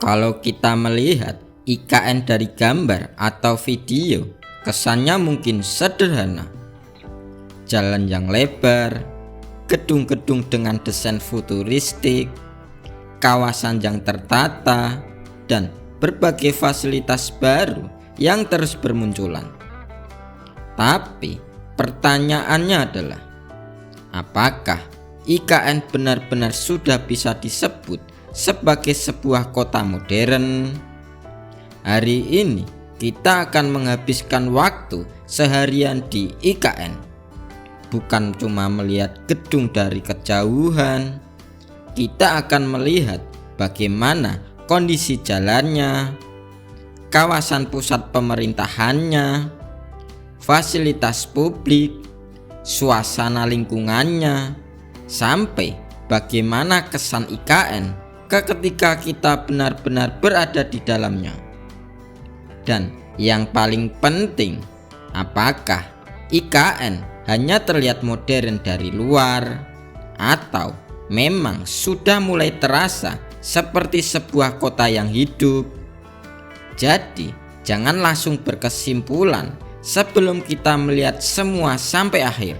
Kalau kita melihat IKN dari gambar atau video, kesannya mungkin sederhana. Jalan yang lebar, gedung-gedung dengan desain futuristik, kawasan yang tertata, dan berbagai fasilitas baru yang terus bermunculan. Tapi pertanyaannya adalah, apakah IKN benar-benar sudah bisa disebut sebagai sebuah kota modern? Hari ini kita akan menghabiskan waktu seharian di IKN, bukan cuma melihat gedung dari kejauhan. Kita akan melihat bagaimana kondisi jalannya, kawasan pusat pemerintahannya, fasilitas publik, suasana lingkungannya, sampai bagaimana kesan IKN ketika kita benar-benar berada di dalamnya. Dan yang paling penting, apakah IKN hanya terlihat modern dari luar, atau memang sudah mulai terasa seperti sebuah kota yang hidup? Jadi jangan langsung berkesimpulan sebelum kita melihat semua sampai akhir.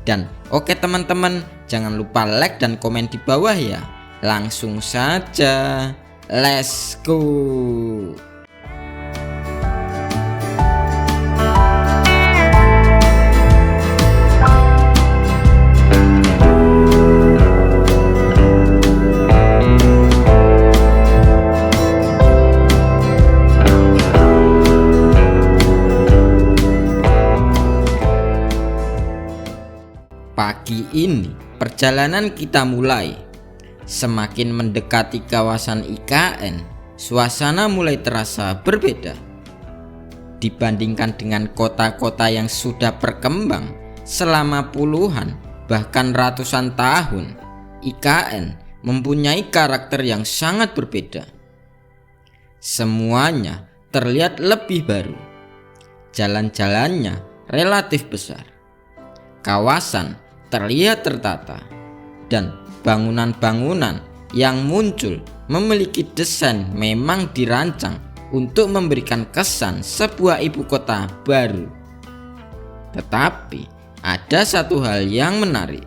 Dan oke teman-teman, jangan lupa like dan komen di bawah ya. Langsung saja, let's go. Pagi ini perjalanan kita mulai. Semakin mendekati kawasan IKN, suasana mulai terasa berbeda. Dibandingkan dengan kota-kota yang sudah berkembang selama puluhan bahkan ratusan tahun, IKN mempunyai karakter yang sangat berbeda. Semuanya terlihat lebih baru. Jalan-jalannya relatif besar. Kawasan terlihat tertata, dan bangunan-bangunan yang muncul memiliki desain memang dirancang untuk memberikan kesan sebuah ibu kota baru. Tetapi ada satu hal yang menarik.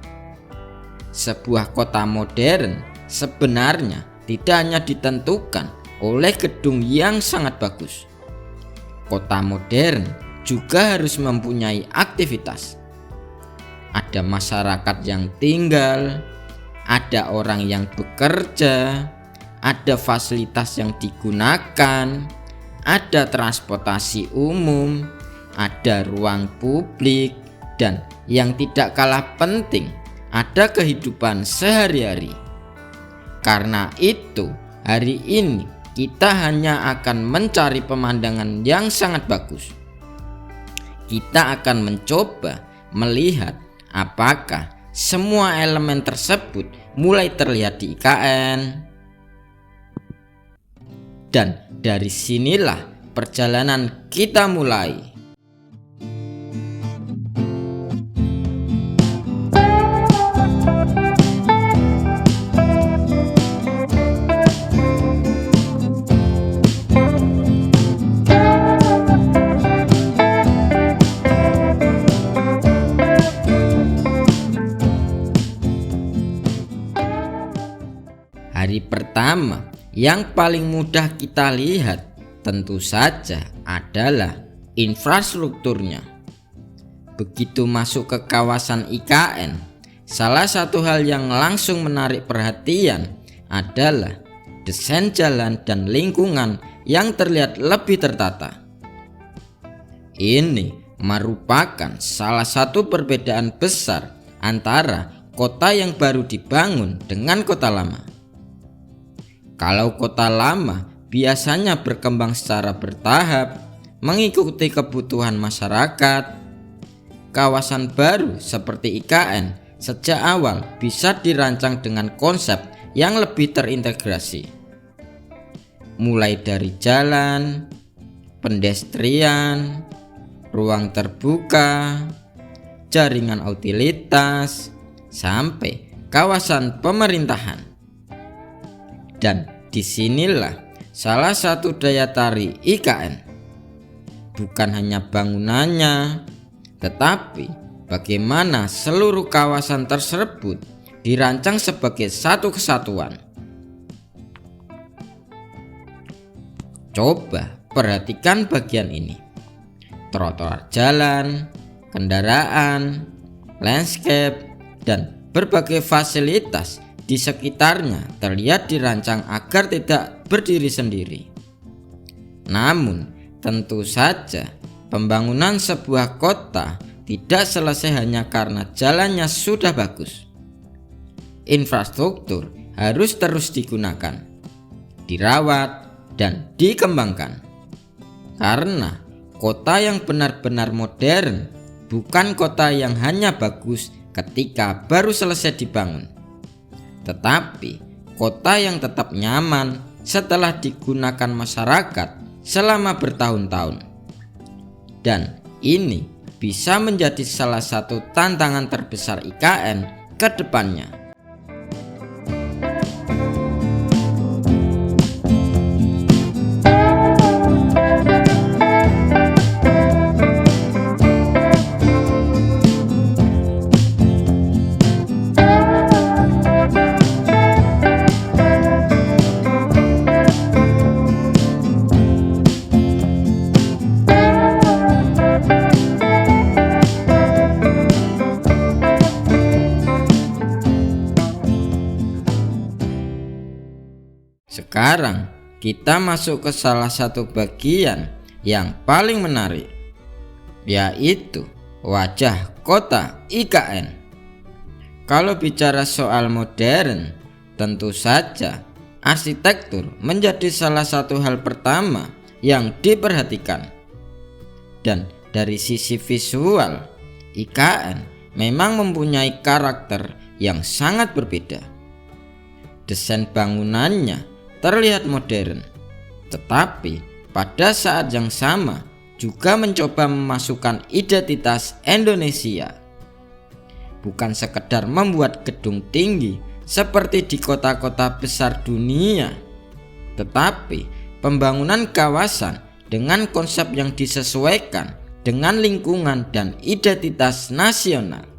Sebuah kota modern sebenarnya tidak hanya ditentukan oleh gedung yang sangat bagus. Kota modern juga harus mempunyai aktivitas. Ada masyarakat yang tinggal, ada orang yang bekerja, ada fasilitas yang digunakan, ada transportasi umum, ada ruang publik, dan yang tidak kalah penting, ada kehidupan sehari-hari. Karena itu, hari ini kita hanya akan mencari pemandangan yang sangat bagus. Kita akan mencoba melihat apakah semua elemen tersebut mulai terlihat di IKN. Dan dari sinilah perjalanan kita mulai. Hari pertama yang paling mudah kita lihat tentu saja adalah infrastrukturnya. Begitu masuk ke kawasan IKN, salah satu hal yang langsung menarik perhatian adalah desain jalan dan lingkungan yang terlihat lebih tertata. Ini merupakan salah satu perbedaan besar antara kota yang baru dibangun dengan kota lama. Kalau kota lama biasanya berkembang secara bertahap, mengikuti kebutuhan masyarakat. Kawasan baru seperti IKN sejak awal bisa dirancang dengan konsep yang lebih terintegrasi. Mulai dari jalan, pedestrian, ruang terbuka, jaringan utilitas, sampai kawasan pemerintahan. Dan disinilah salah satu daya tarik IKN. Bukan hanya bangunannya, tetapi bagaimana seluruh kawasan tersebut dirancang sebagai satu kesatuan. Coba perhatikan bagian ini. Trotoar jalan, kendaraan, landscape, dan berbagai fasilitas di sekitarnya terlihat dirancang agar tidak berdiri sendiri. Namun, tentu saja pembangunan sebuah kota tidak selesai hanya karena jalannya sudah bagus. Infrastruktur harus terus digunakan, dirawat, dan dikembangkan. Karena kota yang benar-benar modern bukan kota yang hanya bagus ketika baru selesai dibangun, tetapi kota yang tetap nyaman setelah digunakan masyarakat selama bertahun-tahun. Dan ini bisa menjadi salah satu tantangan terbesar IKN ke depannya. Sekarang kita masuk ke salah satu bagian yang paling menarik, yaitu wajah kota IKN. Kalau bicara soal modern, tentu saja arsitektur menjadi salah satu hal pertama yang diperhatikan. Dan dari sisi visual, IKN memang mempunyai karakter yang sangat berbeda. Desain bangunannya terlihat modern, tetapi pada saat yang sama juga mencoba memasukkan identitas Indonesia. Bukan sekedar membuat gedung tinggi seperti di kota-kota besar dunia, tetapi pembangunan kawasan dengan konsep yang disesuaikan dengan lingkungan dan identitas nasional.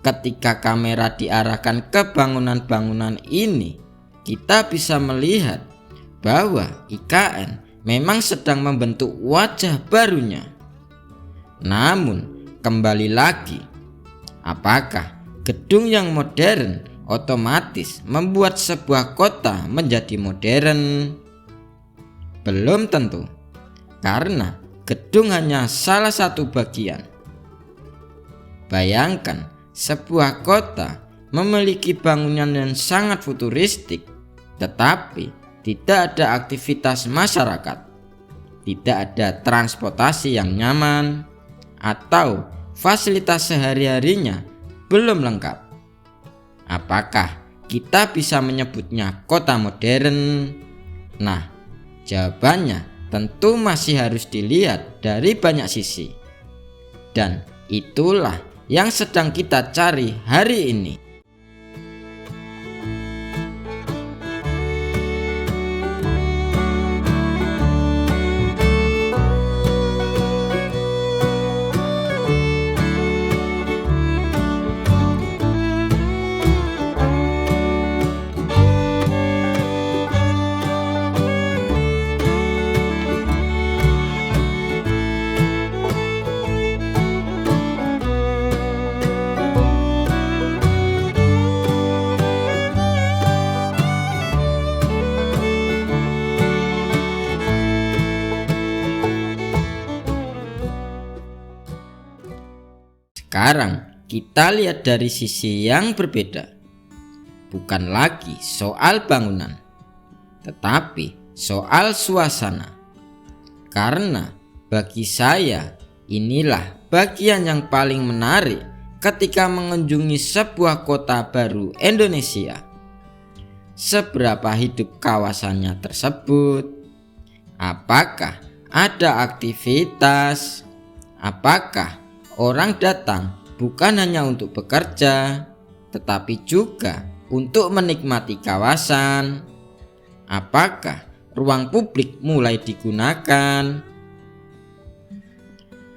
Ketika kamera diarahkan ke bangunan-bangunan ini, kita bisa melihat bahwa IKN memang sedang membentuk wajah barunya. Namun, kembali lagi, apakah gedung yang modern otomatis membuat sebuah kota menjadi modern? Belum tentu, karena gedung hanya salah satu bagian. Bayangkan sebuah kota memiliki bangunan yang sangat futuristik, tetapi tidak ada aktivitas masyarakat, tidak ada transportasi yang nyaman, atau fasilitas sehari-harinya belum lengkap. Apakah kita bisa menyebutnya kota modern? Nah, jawabannya tentu masih harus dilihat dari banyak sisi. Dan itulah yang sedang kita cari hari ini. Sekarang kita lihat dari sisi yang berbeda. Bukan lagi soal bangunan, tetapi soal suasana. Karena bagi saya inilah bagian yang paling menarik ketika mengunjungi sebuah kota baru Indonesia. Seberapa hidup kawasannya tersebut? Apakah ada aktivitas? Apakah orang datang bukan hanya untuk bekerja, tetapi juga untuk menikmati kawasan? Apakah ruang publik mulai digunakan?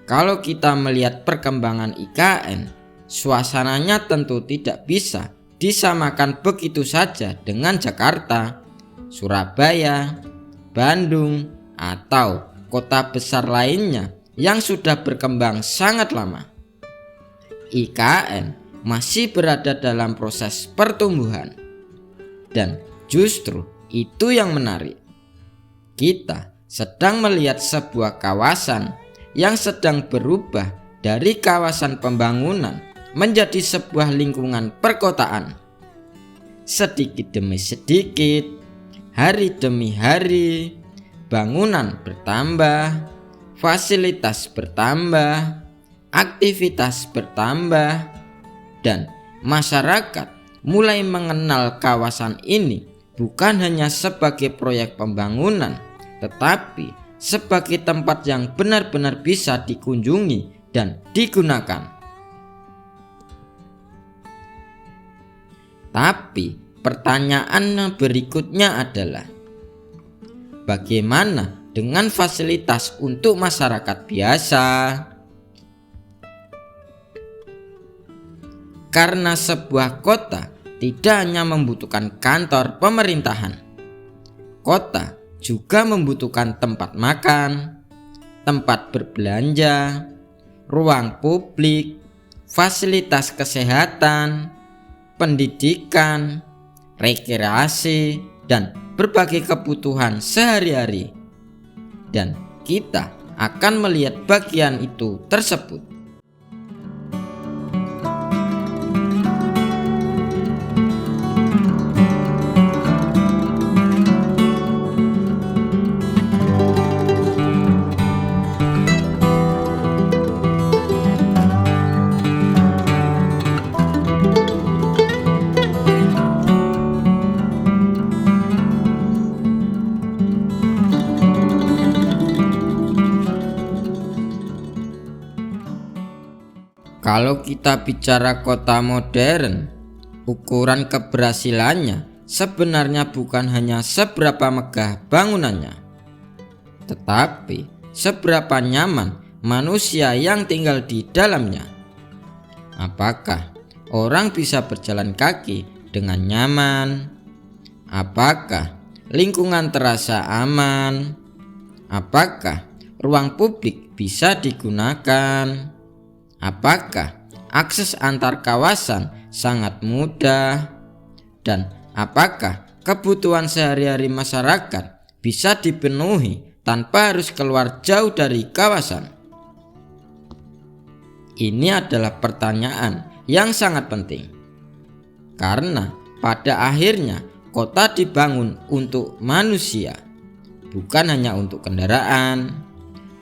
Kalau kita melihat perkembangan IKN, suasananya tentu tidak bisa disamakan begitu saja dengan Jakarta, Surabaya, Bandung, atau kota besar lainnya yang sudah berkembang sangat lama. IKN masih berada dalam proses pertumbuhan, dan justru itu yang menarik. Kita sedang melihat sebuah kawasan yang sedang berubah dari kawasan pembangunan menjadi sebuah lingkungan perkotaan. Sedikit demi sedikit, hari demi hari, bangunan bertambah, fasilitas bertambah, aktivitas bertambah, dan masyarakat mulai mengenal kawasan ini bukan hanya sebagai proyek pembangunan, tetapi sebagai tempat yang benar-benar bisa dikunjungi dan digunakan. Tapi pertanyaan berikutnya adalah, bagaimana dengan fasilitas untuk masyarakat biasa? Karena sebuah kota tidak hanya membutuhkan kantor pemerintahan, kota juga membutuhkan tempat makan, tempat berbelanja, ruang publik, fasilitas kesehatan, pendidikan, rekreasi, dan berbagai kebutuhan sehari-hari. Dan kita akan melihat bagian itu tersebut. Kalau kita bicara kota modern, ukuran keberhasilannya sebenarnya bukan hanya seberapa megah bangunannya, tetapi seberapa nyaman manusia yang tinggal di dalamnya. Apakah orang bisa berjalan kaki dengan nyaman? Apakah lingkungan terasa aman? Apakah ruang publik bisa digunakan? Apakah akses antar kawasan sangat mudah? Dan apakah kebutuhan sehari-hari masyarakat bisa dipenuhi tanpa harus keluar jauh dari kawasan? Ini adalah pertanyaan yang sangat penting, karena pada akhirnya kota dibangun untuk manusia, bukan hanya untuk kendaraan,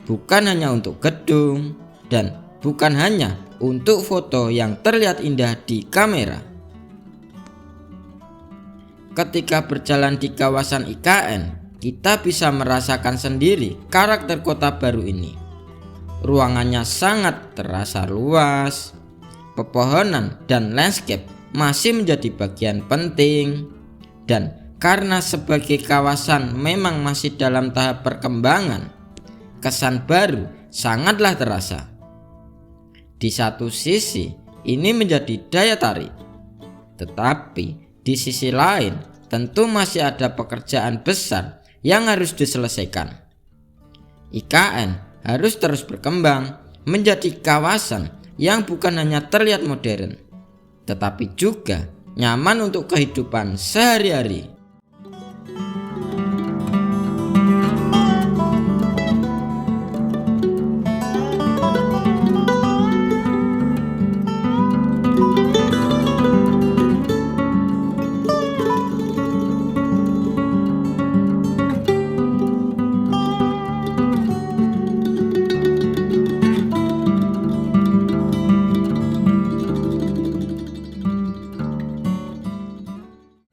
bukan hanya untuk gedung, dan bukan hanya untuk foto yang terlihat indah di kamera. Ketika berjalan di kawasan IKN, kita bisa merasakan sendiri karakter kota baru ini. Ruangannya sangat terasa luas, pepohonan dan landscape masih menjadi bagian penting, dan karena sebagai kawasan memang masih dalam tahap perkembangan, kesan baru sangatlah terasa. Di satu sisi ini menjadi daya tarik, tetapi di sisi lain tentu masih ada pekerjaan besar yang harus diselesaikan. IKN harus terus berkembang menjadi kawasan yang bukan hanya terlihat modern, tetapi juga nyaman untuk kehidupan sehari-hari.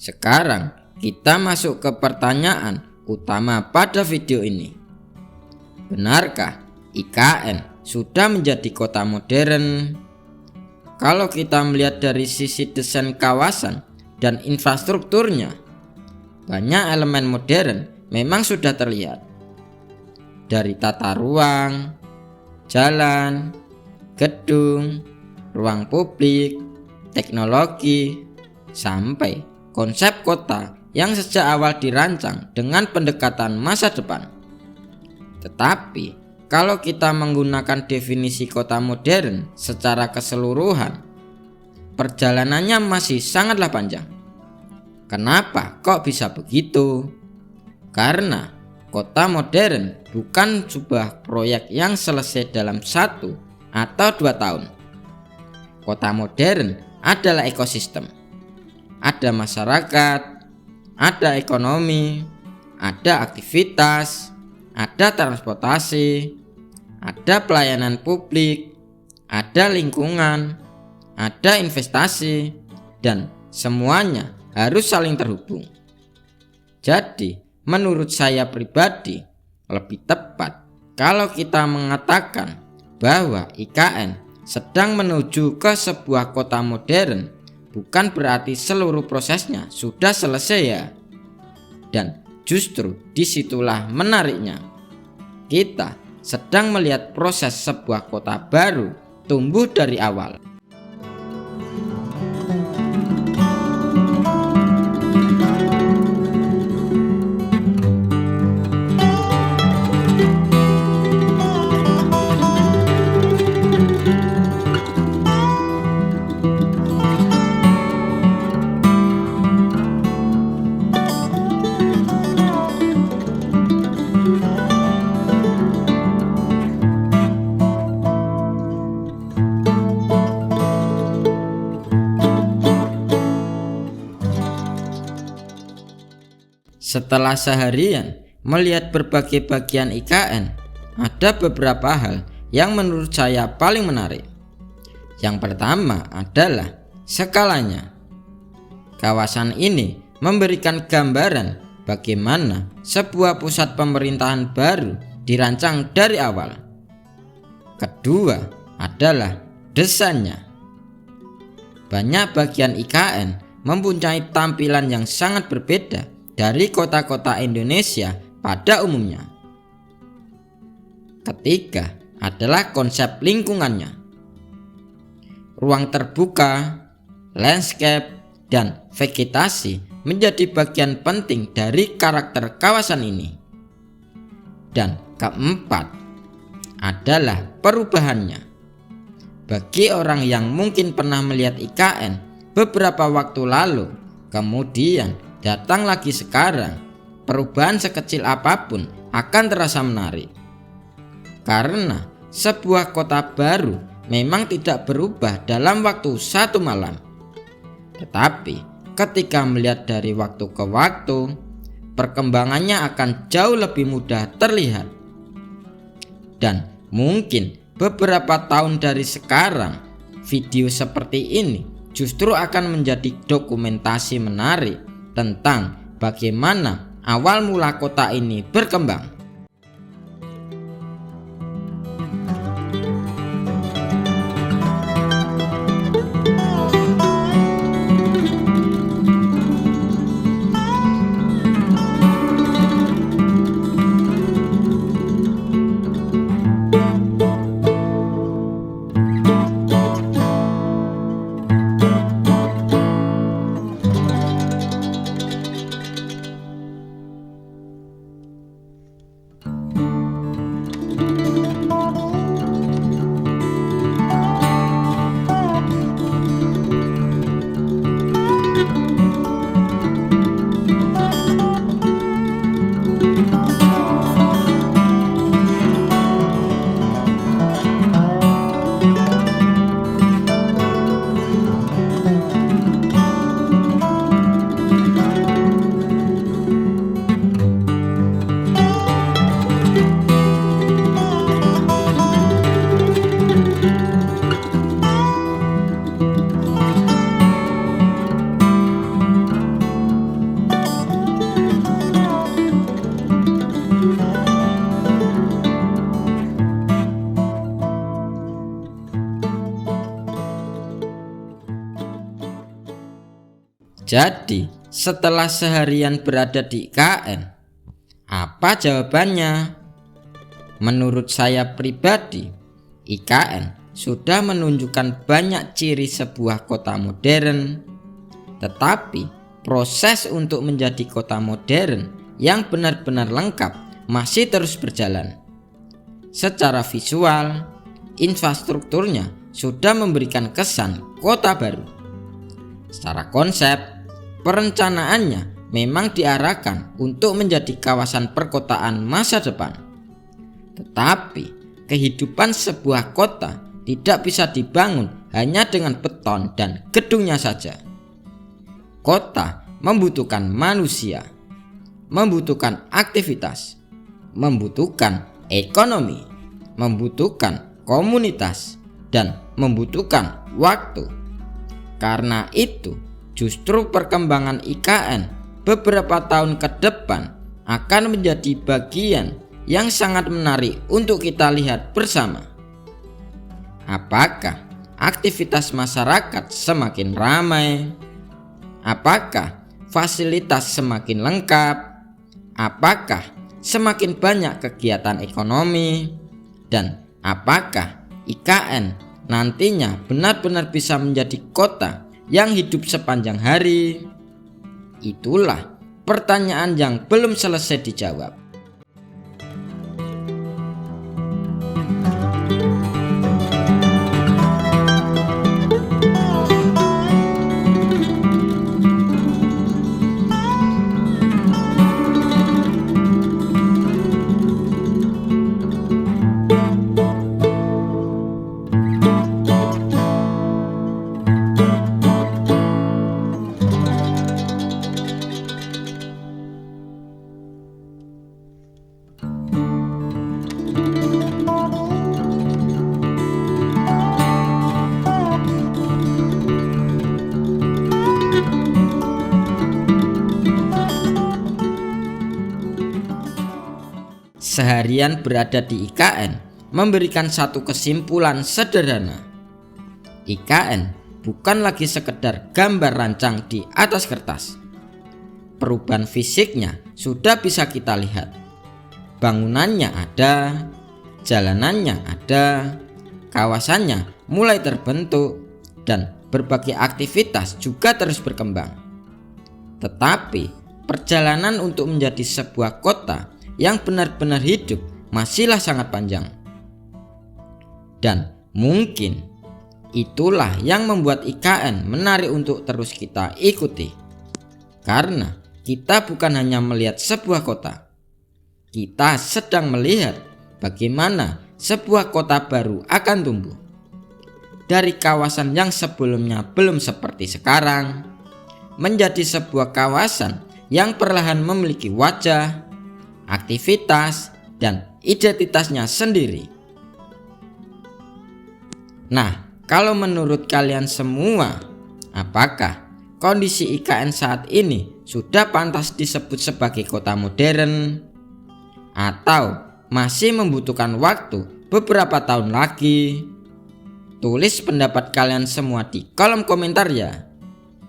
Sekarang kita masuk ke pertanyaan utama pada video ini. Benarkah IKN sudah menjadi kota modern? Kalau kita melihat dari sisi desain kawasan, dan infrastrukturnya. Banyak elemen modern memang sudah terlihat. Dari tata ruang, jalan, gedung, ruang publik, teknologi, sampai konsep kota yang sejak awal dirancang dengan pendekatan masa depan. Tetapi kalau kita menggunakan definisi kota modern secara keseluruhan, perjalanannya masih sangatlah panjang. Kenapa kok bisa begitu? Karena kota modern bukan sebuah proyek yang selesai dalam 1 atau 2 tahun. Kota modern adalah ekosistem. Ada masyarakat, ada ekonomi, ada aktivitas, ada transportasi, ada pelayanan publik, ada lingkungan, ada investasi, dan semuanya harus saling terhubung. Jadi, menurut saya pribadi, lebih tepat kalau kita mengatakan bahwa IKN sedang menuju ke sebuah kota modern, bukan berarti seluruh prosesnya sudah selesai ya. Dan justru disitulah menariknya. Kita sedang melihat proses sebuah kota baru tumbuh dari awal. Setelah seharian melihat berbagai bagian IKN, ada beberapa hal yang menurut saya paling menarik. Yang pertama adalah skalanya. Kawasan ini memberikan gambaran bagaimana sebuah pusat pemerintahan baru dirancang dari awal. Kedua adalah desainnya. Banyak bagian IKN mempunyai tampilan yang sangat berbeda dari kota-kota Indonesia pada umumnya. Ketiga adalah konsep lingkungannya. Ruang terbuka, landscape, dan vegetasi menjadi bagian penting dari karakter kawasan ini. Dan keempat adalah perubahannya. Bagi orang yang mungkin pernah melihat IKN beberapa waktu lalu, kemudian datang lagi sekarang, perubahan sekecil apapun akan terasa menarik. Karena sebuah kota baru memang tidak berubah dalam waktu 1 malam. Tetapi ketika melihat dari waktu ke waktu, perkembangannya akan jauh lebih mudah terlihat. Dan mungkin beberapa tahun dari sekarang, video seperti ini justru akan menjadi dokumentasi menarik tentang bagaimana awal mula kota ini berkembang. Jadi setelah seharian berada di IKN, apa jawabannya? Menurut saya pribadi, IKN sudah menunjukkan banyak ciri sebuah kota modern. Tetapi proses untuk menjadi kota modern yang benar-benar lengkap masih terus berjalan. Secara visual, infrastrukturnya sudah memberikan kesan kota baru. Secara konsep, perencanaannya memang diarahkan untuk menjadi kawasan perkotaan masa depan. Tetapi kehidupan sebuah kota tidak bisa dibangun hanya dengan beton dan gedungnya saja. Kota membutuhkan manusia, membutuhkan aktivitas, membutuhkan ekonomi, membutuhkan komunitas, dan membutuhkan waktu. Karena itu, justru perkembangan IKN beberapa tahun ke depan akan menjadi bagian yang sangat menarik untuk kita lihat bersama. Apakah aktivitas masyarakat semakin ramai? Apakah fasilitas semakin lengkap? Apakah semakin banyak kegiatan ekonomi? Dan apakah IKN nantinya benar-benar bisa menjadi kota yang hidup sepanjang hari? Itulah pertanyaan yang belum selesai dijawab. Seharian berada di IKN memberikan satu kesimpulan sederhana. IKN bukan lagi sekedar gambar rancang di atas kertas. Perubahan fisiknya sudah bisa kita lihat. Bangunannya ada, jalanannya ada, kawasannya mulai terbentuk, dan berbagai aktivitas juga terus berkembang. Tetapi perjalanan untuk menjadi sebuah kota yang benar-benar hidup masihlah sangat panjang. Dan mungkin itulah yang membuat IKN menarik untuk terus kita ikuti. Karena kita bukan hanya melihat sebuah kota, kita sedang melihat bagaimana sebuah kota baru akan tumbuh. Dari kawasan yang sebelumnya belum seperti sekarang, menjadi sebuah kawasan yang perlahan memiliki wajah, aktivitas, dan identitasnya sendiri. Nah, kalau menurut kalian semua, apakah kondisi IKN saat ini sudah pantas disebut sebagai kota modern? Atau masih membutuhkan waktu beberapa tahun lagi? Tulis pendapat kalian semua di kolom komentar ya.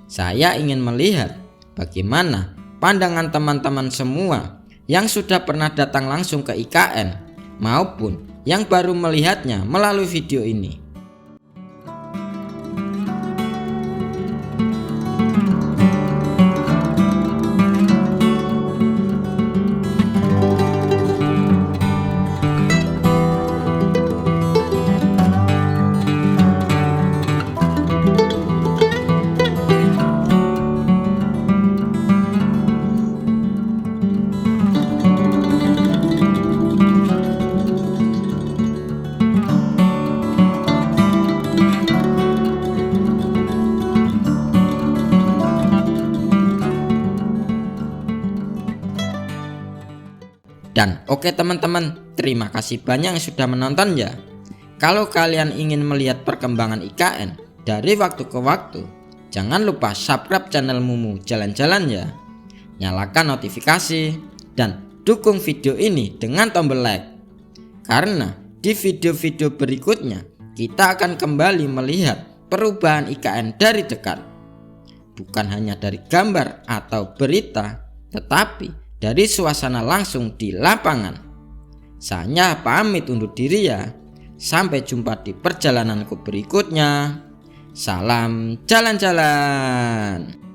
Saya ingin melihat bagaimana pandangan teman-teman semua yang sudah pernah datang langsung ke IKN maupun yang baru melihatnya melalui video ini. Dan oke teman-teman, terima kasih banyak yang sudah menonton ya. Kalau kalian ingin melihat perkembangan IKN dari waktu ke waktu, jangan lupa subscribe channel Mumu Jalan-Jalan ya. Nyalakan notifikasi dan dukung video ini dengan tombol like. Karena di video-video berikutnya kita akan kembali melihat perubahan IKN dari dekat. bukan hanya dari gambar atau berita, tetapi dari suasana langsung di lapangan. Saya pamit undur diri ya. Sampai jumpa di perjalananku berikutnya. Salam jalan-jalan.